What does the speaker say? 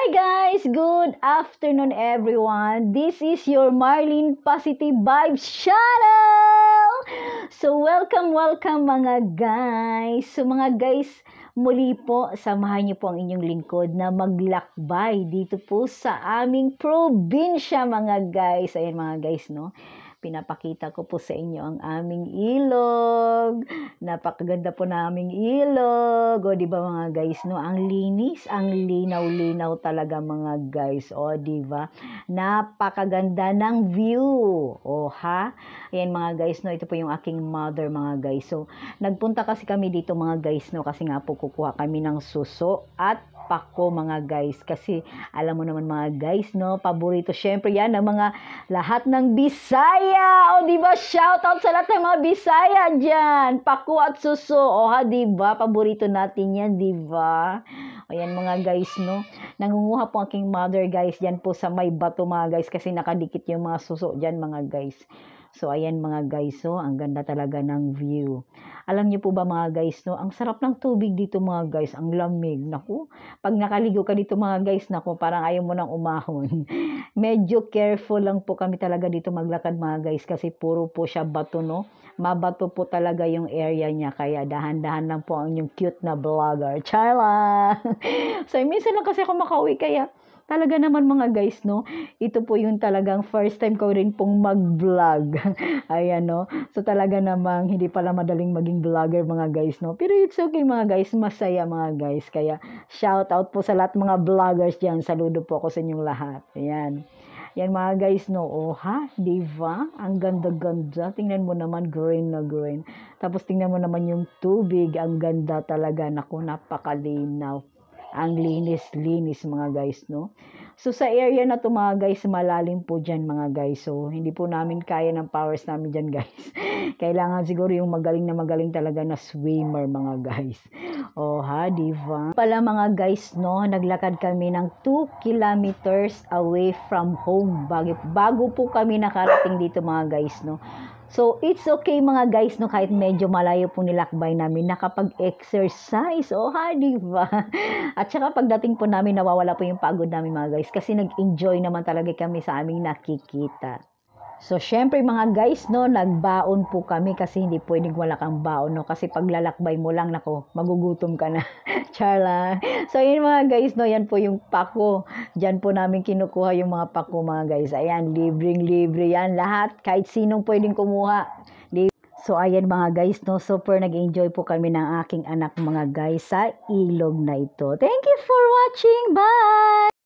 Hi guys! Good afternoon everyone! This is your Marlene Positive Vibes Channel! So welcome mga guys! So mga guys, muli po, samahan niyo po ang inyong lingkod na maglakbay dito po sa aming probinsya mga guys. Ayan mga guys, no? Pinapakita ko po sa inyo ang aming ilog. Napakaganda po naming ilog. O, di ba mga guys, no? Ang linis, ang linaw-linaw talaga mga guys. O, di ba? Napakaganda ng view. O, ha? Ayan mga guys, no? Ito po yung aking mother mga guys. So, nagpunta kasi kami dito mga guys, no? Kasi nga po kukuha kami ng suso at pako mga guys, kasi alam mo naman mga guys, no, paborito syempre yan ng mga lahat ng Bisaya, o diba, shout out sa lahat ng mga Bisaya dyan, pako at suso, o ha, diba, paborito natin yan, diba, o yan mga guys, no, nangunguha po aking mother guys, dyan po sa may bato mga guys, kasi nakadikit yung mga suso dyan mga guys. So, ayan mga guys, so, ang ganda talaga ng view. Alam niyo po ba mga guys, no, ang sarap ng tubig dito mga guys, ang lamig. Naku, pag nakaligo ka dito mga guys, naku, parang ayaw mo nang umahon. Medyo careful lang po kami talaga dito maglakad mga guys, kasi puro po siya bato, no. Mabato po talaga yung area niya, kaya dahan-dahan lang po ang yung cute na vlogger. Charla! So, minsan lang kasi ako makauwi, kaya talaga naman mga guys, no, ito po yung talagang first time ko rin pong mag-vlog. Ayan, no. So, talaga namang hindi pala madaling maging vlogger mga guys, no. Pero it's okay mga guys, masaya mga guys. Kaya, shout out po sa lahat mga vloggers dyan. Saludo po ako sa inyong lahat. Ayan. Yan mga guys, no. Oh, ha? Diba? Ang ganda-ganda. Tingnan mo naman, green na green. Tapos, tingnan mo naman yung tubig. Ang ganda talaga. Naku, napakalinaw. Ang linis-linis mga guys, no? So, sa area na to mga guys, malalim po dyan mga guys. So, hindi po namin kaya ng powers namin dyan guys. Kailangan siguro yung magaling talaga na swimmer mga guys. Oh ha, diba? Pala mga guys, no? Naglakad kami ng 2 kilometers away from home. Bago po kami nakarating dito mga guys, no? So, it's okay mga guys, no, kahit medyo malayo po nilakbay namin, nakapag-exercise, oh ha, diba? At saka pagdating po namin, nawawala po yung pagod namin mga guys, kasi nag-enjoy naman talaga kami sa aming nakikita. So, syempre mga guys, no, nagbaon po kami kasi hindi pwedeng wala kang baon, no, kasi paglalakbay mo lang, nako, magugutom ka na. Charla. So, yun mga guys, no, yan po yung pako. Diyan po namin kinukuha yung mga pako mga guys. Ayan, libreng-libre yan. Lahat, kahit sinong pwedeng kumuha. So, ayan mga guys, no, super nag-enjoy po kami ng aking anak mga guys sa ilog na ito. Thank you for watching. Bye!